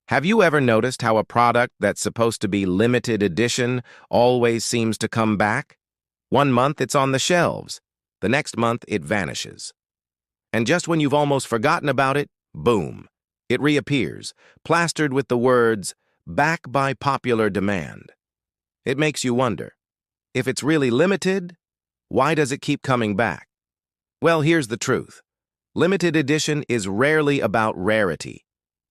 Have you ever noticed how a product that's supposed to be limited edition always seems to come back? One month it's on the shelves, the next month it vanishes. And just when you've almost forgotten about it, boom, it reappears, plastered with the words, "back by popular demand." It makes you wonder, if it's really limited, why does it keep coming back? Well, here's the truth. Limited edition is rarely about rarity.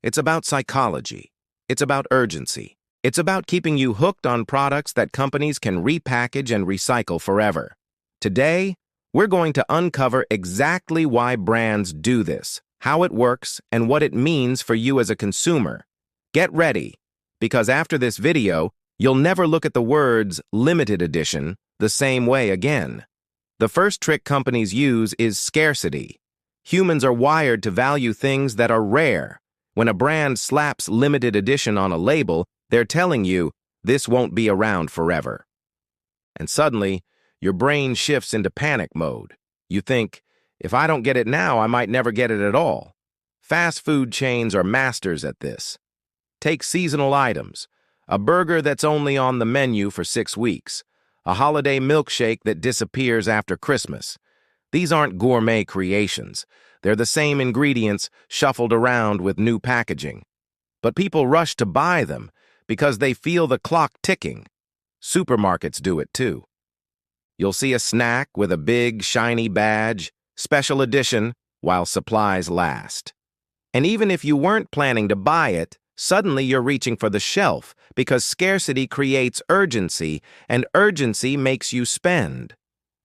It's about psychology. It's about urgency. It's about keeping you hooked on products that companies can repackage and recycle forever. Today, we're going to uncover exactly why brands do this, how it works, and what it means for you as a consumer. Get ready, because after this video, you'll never look at the words limited edition the same way again. The first trick companies use is scarcity. Humans are wired to value things that are rare. When a brand slaps limited edition on a label, they're telling you, this won't be around forever. And suddenly, your brain shifts into panic mode. You think, if I don't get it now, I might never get it at all. Fast food chains are masters at this. Take seasonal items, a burger that's only on the menu for 6 weeks, a holiday milkshake that disappears after Christmas. These aren't gourmet creations. They're the same ingredients shuffled around with new packaging. But people rush to buy them because they feel the clock ticking. Supermarkets do it too. You'll see a snack with a big, shiny badge, special edition, while supplies last. And even if you weren't planning to buy it, suddenly you're reaching for the shelf because scarcity creates urgency, and urgency makes you spend.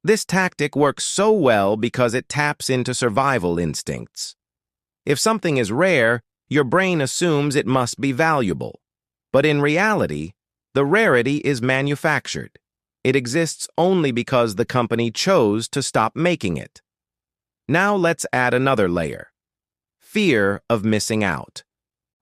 This tactic works so well because it taps into survival instincts. If something is rare, your brain assumes it must be valuable. But in reality, the rarity is manufactured. It exists only because the company chose to stop making it. Now let's add another layer. Fear of missing out.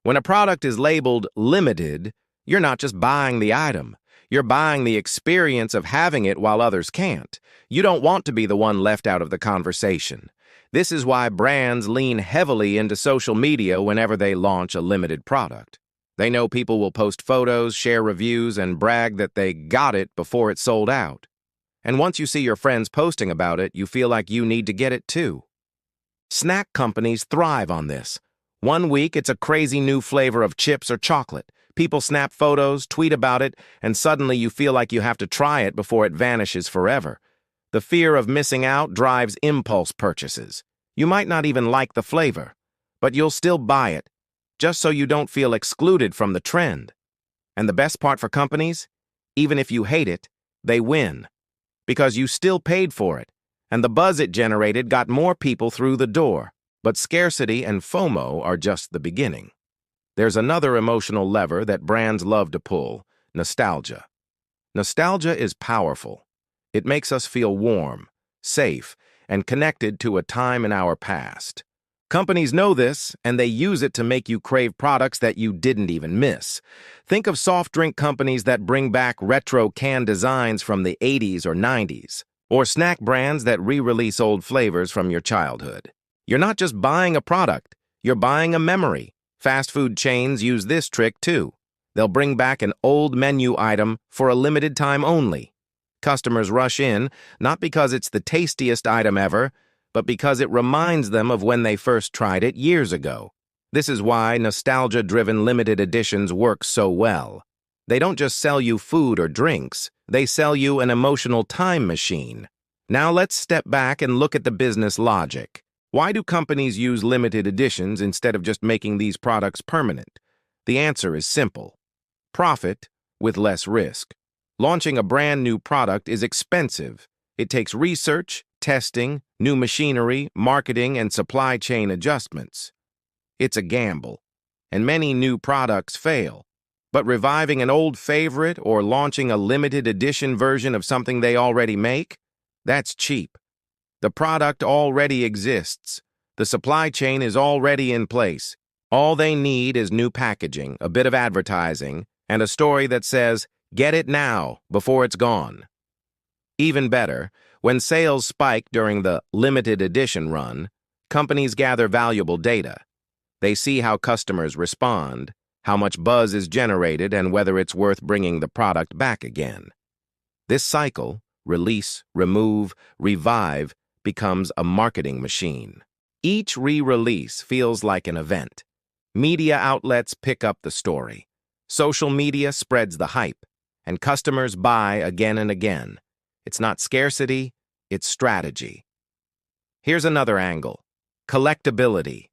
When a product is labeled limited, you're not just buying the item. You're buying the experience of having it while others can't. You don't want to be the one left out of the conversation. This is why brands lean heavily into social media whenever they launch a limited product. They know people will post photos, share reviews, and brag that they got it before it sold out. And once you see your friends posting about it, you feel like you need to get it too. Snack companies thrive on this. One week, it's a crazy new flavor of chips or chocolate. People snap photos, tweet about it, and suddenly you feel like you have to try it before it vanishes forever. The fear of missing out drives impulse purchases. You might not even like the flavor, but you'll still buy it, just so you don't feel excluded from the trend. And the best part for companies? Even if you hate it, they win. Because you still paid for it, and the buzz it generated got more people through the door. But scarcity and FOMO are just the beginning. There's another emotional lever that brands love to pull: nostalgia. Nostalgia is powerful. It makes us feel warm, safe, and connected to a time in our past. Companies know this, and they use it to make you crave products that you didn't even miss. Think of soft drink companies that bring back retro can designs from the 80s or 90s, or snack brands that re-release old flavors from your childhood. You're not just buying a product, you're buying a memory. Fast food chains use this trick too. They'll bring back an old menu item for a limited time only. Customers rush in, not because it's the tastiest item ever, but because it reminds them of when they first tried it years ago. This is why nostalgia-driven limited editions work so well. They don't just sell you food or drinks, they sell you an emotional time machine. Now let's step back and look at the business logic. Why do companies use limited editions instead of just making these products permanent? The answer is simple: profit with less risk. Launching a brand new product is expensive. It takes research, testing, new machinery, marketing, and supply chain adjustments. It's a gamble, and many new products fail. But reviving an old favorite or launching a limited edition version of something they already make, that's cheap. The product already exists. The supply chain is already in place. All they need is new packaging, a bit of advertising, and a story that says, "Get it now, before it's gone." Even better, when sales spike during the limited edition run, companies gather valuable data. They see how customers respond, how much buzz is generated, and whether it's worth bringing the product back again. This cycle, release, remove, revive, becomes a marketing machine. Each re-release feels like an event. Media outlets pick up the story. Social media spreads the hype, and customers buy again and again. It's not scarcity, it's strategy. Here's another angle: collectability.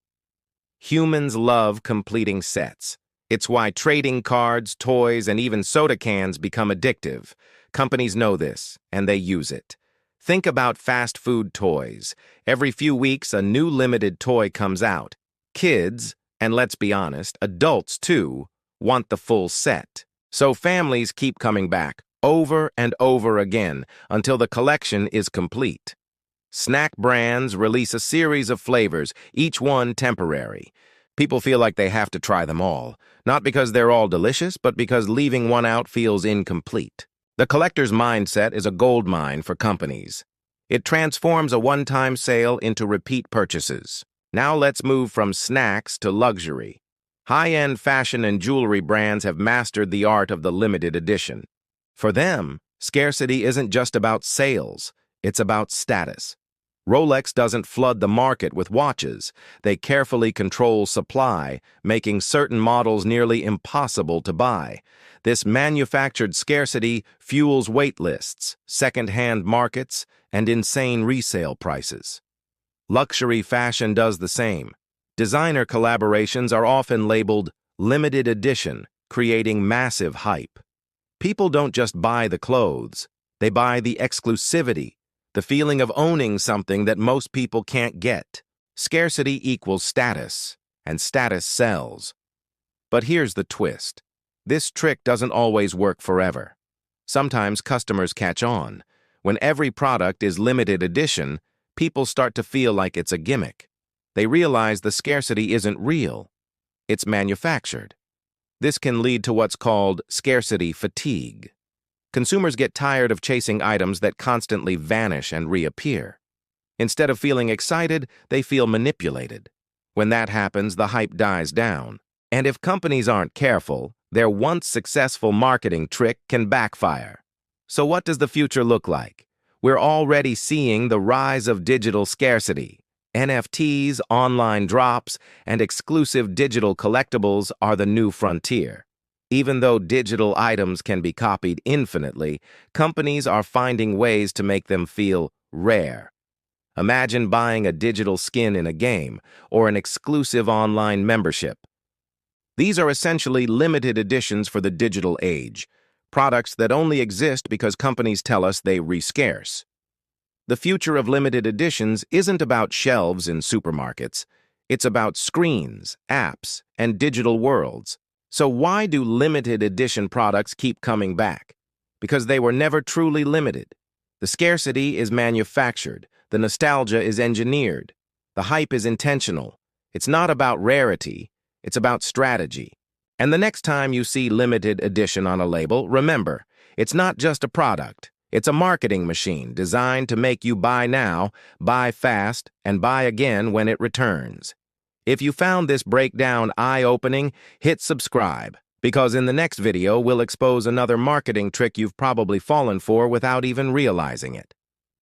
Humans love completing sets. It's why trading cards, toys, and even soda cans become addictive. Companies know this, and they use it. Think about fast food toys. Every few weeks, a new limited toy comes out. Kids, and let's be honest, adults too, want the full set. So families keep coming back, over and over again, until the collection is complete. Snack brands release a series of flavors, each one temporary. People feel like they have to try them all, not because they're all delicious, but because leaving one out feels incomplete. The collector's mindset is a gold mine for companies. It transforms a one-time sale into repeat purchases. Now let's move from snacks to luxury. High-end fashion and jewelry brands have mastered the art of the limited edition. For them, scarcity isn't just about sales, it's about status. Rolex doesn't flood the market with watches. They carefully control supply, making certain models nearly impossible to buy. This manufactured scarcity fuels wait lists, second-hand markets, and insane resale prices. Luxury fashion does the same. Designer collaborations are often labeled limited edition, creating massive hype. People don't just buy the clothes, they buy the exclusivity, the feeling of owning something that most people can't get. Scarcity equals status, and status sells. But here's the twist. This trick doesn't always work forever. Sometimes customers catch on. When every product is limited edition, people start to feel like it's a gimmick. They realize the scarcity isn't real. It's manufactured. This can lead to what's called scarcity fatigue. Consumers get tired of chasing items that constantly vanish and reappear. Instead of feeling excited, they feel manipulated. When that happens, the hype dies down. And if companies aren't careful, their once successful marketing trick can backfire. So what does the future look like? We're already seeing the rise of digital scarcity. NFTs, online drops, and exclusive digital collectibles are the new frontier. Even though digital items can be copied infinitely, companies are finding ways to make them feel rare. Imagine buying a digital skin in a game or an exclusive online membership. These are essentially limited editions for the digital age, products that only exist because companies tell us they re-scarce. The future of limited editions isn't about shelves in supermarkets. It's about screens, apps, and digital worlds. So why do limited edition products keep coming back? Because they were never truly limited. The scarcity is manufactured. The nostalgia is engineered. The hype is intentional. It's not about rarity. It's about strategy. And the next time you see limited edition on a label, remember, it's not just a product. It's a marketing machine designed to make you buy now, buy fast, and buy again when it returns. If you found this breakdown eye-opening, hit subscribe, because in the next video we'll expose another marketing trick you've probably fallen for without even realizing it.